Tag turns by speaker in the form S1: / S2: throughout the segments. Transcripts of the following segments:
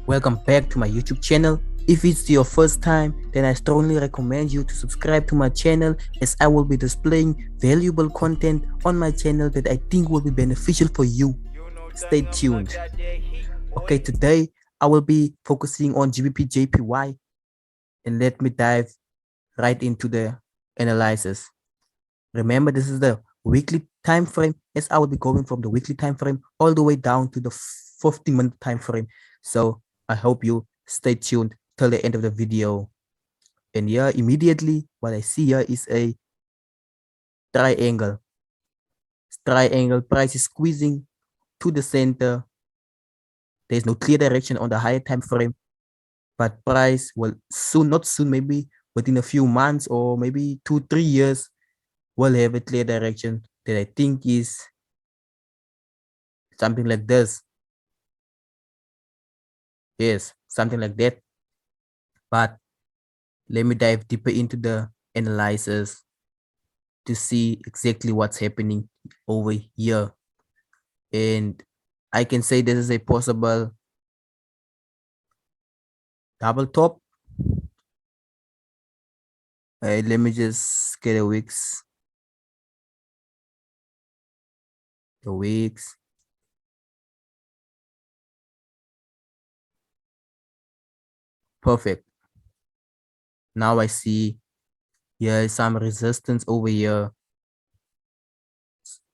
S1: Welcome back to my YouTube channel. If it's your first time, then I strongly recommend you to subscribe to my channel, as I will be displaying valuable content on my channel that I think will be beneficial for you. Stay tuned. Okay, today I will be focusing on GBPJPY, and let me dive right into the analysis. Remember, this is the weekly time frame, as I will be going from the weekly time frame all the way down to the 50-minute time frame. So I hope you stay tuned till the end of the video. And here, immediately, what I see here is a triangle. Triangle price is squeezing to the center. There's no clear direction on the higher time frame, but price will soon, not soon, maybe within a few months or maybe 2-3 years, will have a clear direction that I think is something like this. Yes, something like that. But let me dive deeper into the analysis to see exactly what's happening over here. And I can say this is a possible double top. Let me just get the wicks. Perfect. Now I see here is some resistance over here.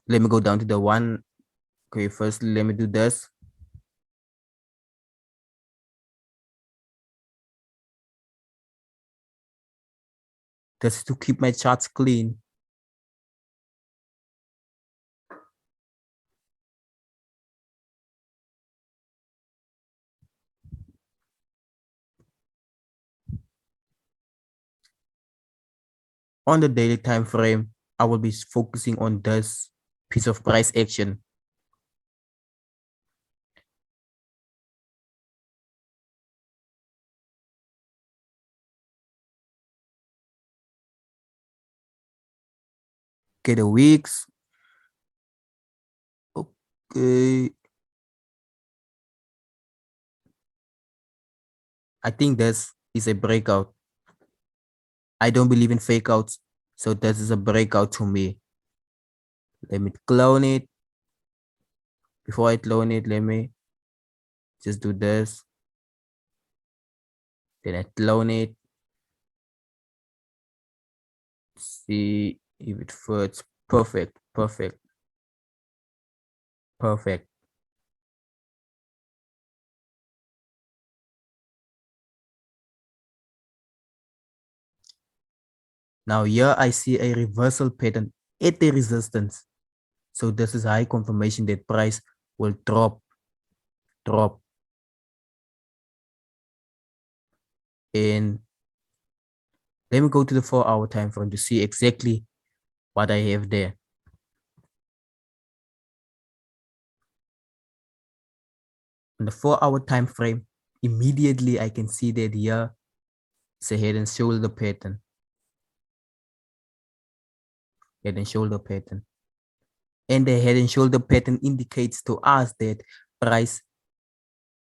S1: Let me go down to the one. Okay, first let me do this. Just to keep my charts clean. On the daily time frame, I will be focusing on this piece of price action. Okay, the weeks. Okay. I think this is a breakout. I don't believe in fake outs, so this is a breakout to me. Let me clone it. Before I clone it, let me just do this. Then I clone it. See if it fits. Perfect, perfect, perfect. Now here I see a reversal pattern at the resistance. So this is high confirmation that price will drop. And let me go to the 4-hour time frame to see exactly what I have there. On the 4-hour time frame, immediately I can see that here it's a head and shoulder pattern. Head and shoulder pattern. And the head and shoulder pattern indicates to us that price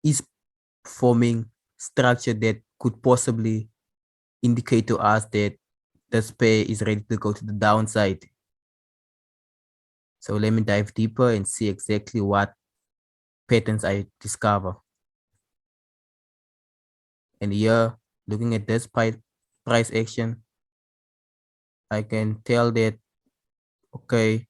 S1: is forming structure that could possibly indicate to us that this pair is ready to go to the downside. So let me dive deeper and see exactly what patterns I discover. And here, looking at this price action, I can tell that, okay,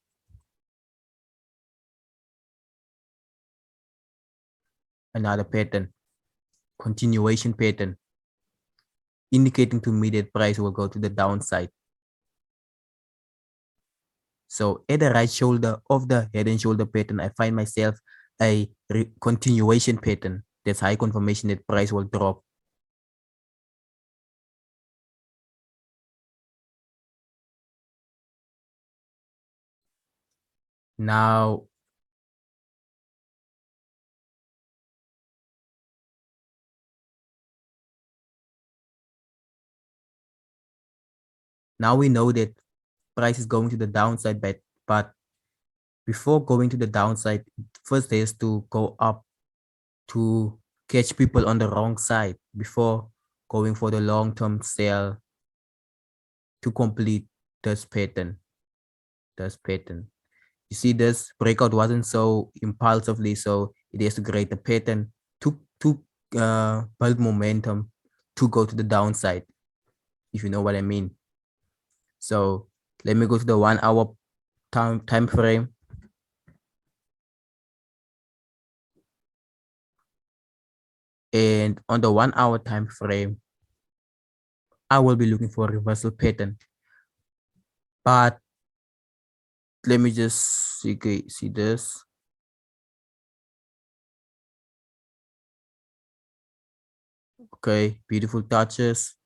S1: another pattern, continuation pattern, indicating to me that price will go to the downside. So at the right shoulder of the head and shoulder pattern, I find myself a continuation pattern. That's high confirmation that price will drop. Now, we know that price is going to the downside, but before going to the downside, first has to go up to catch people on the wrong side before going for the long-term sale to complete this pattern. You see, this breakout wasn't so impulsively, so it has to create a pattern to build momentum to go to the downside, if you know what I mean. So let me go to the 1 hour time frame. And on the 1 hour time frame, I will be looking for a reversal pattern. But let me just see this. Okay, beautiful touches.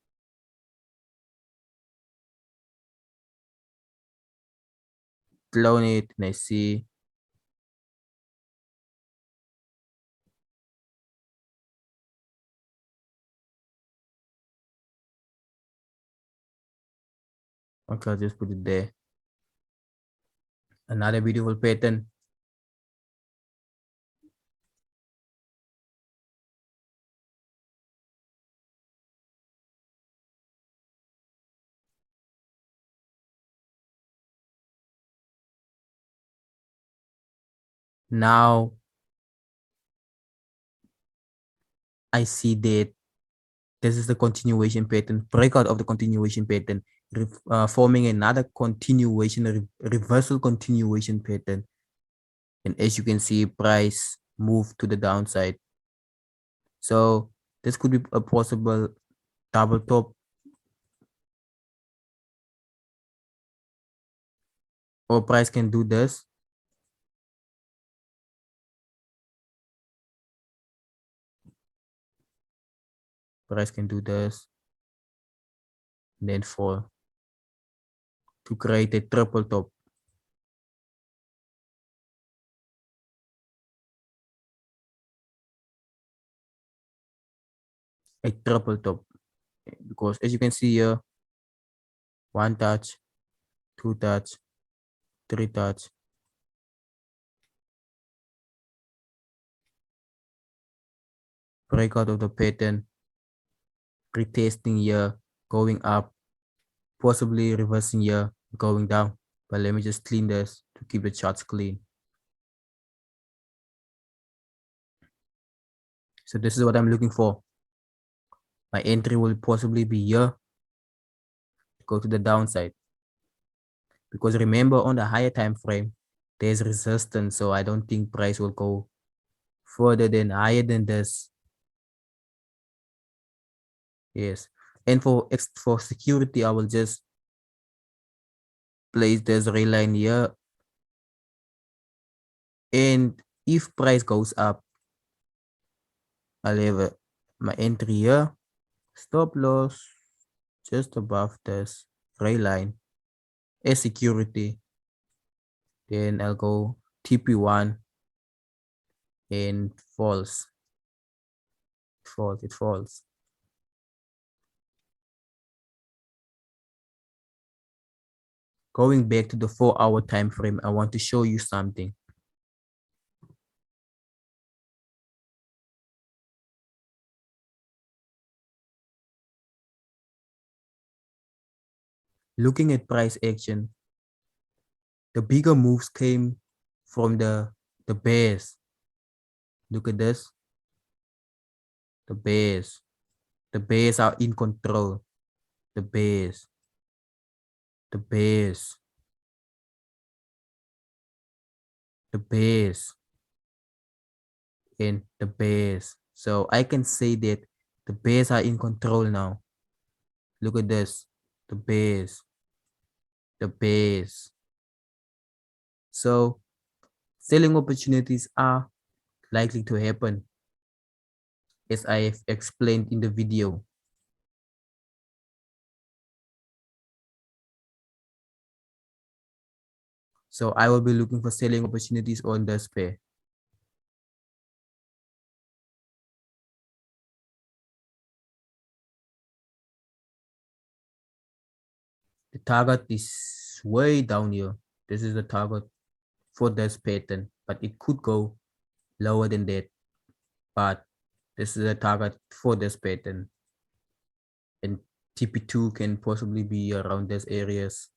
S1: Clone it and I see. Okay, I'll just put it there. Another beautiful pattern. Now I see that this is the continuation pattern, breakout of the continuation pattern, forming another continuation, reversal continuation pattern. And as you can see, price move to the downside. So this could be a possible double top, or price can do this. Price can do this, and then fall to create a triple top. A triple top, because as you can see here, one touch, two touch, three touch, breakout of the pattern, retesting here, going up, possibly reversing here, going down. But let me just clean this to keep the charts clean. So this is what I'm looking for. My entry will possibly be here, go to the downside. Because remember, on the higher time frame, there's resistance. So I don't think price will go further than higher than this. Yes. And for security, I will just place this rail line here. And if price goes up, I'll have my entry here, stop loss just above this rail line as security. Then I'll go TP1 and falls. It falls. Going back to the 4-hour time frame, I want to show you something. Looking at price action, the bigger moves came from the bears. Look at this. The bears. The bears are in control. The bears. The bears. The bears. And the bears. So I can say that the bears are in control now. Look at this. The bears. The bears. So selling opportunities are likely to happen, as I have explained in the video. So I will be looking for selling opportunities on this pair. The target is way down here. This is the target for this pattern, but it could go lower than that. But This is a target for this pattern, and TP2 can possibly be around these areas.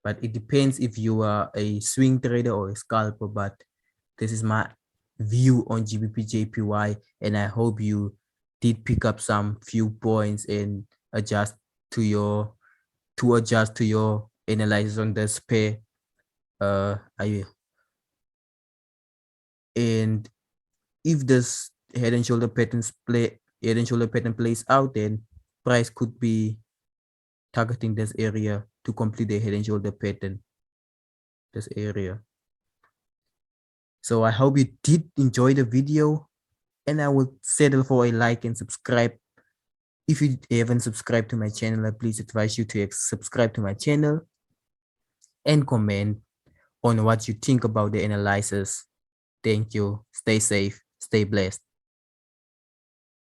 S1: But it depends if you are a swing trader or a scalper. But this is my view on GBPJPY, and I hope you did pick up some few points and adjust to your analysis on this pair. And if this head and shoulder pattern plays out, then price could be targeting this area to complete the head and shoulder pattern, this area. So I hope you did enjoy the video, and I will settle for a like and subscribe. If you haven't subscribed to my channel, I please advise you to subscribe to my channel and comment on what you think about the analysis. Thank you. Stay safe. Stay blessed.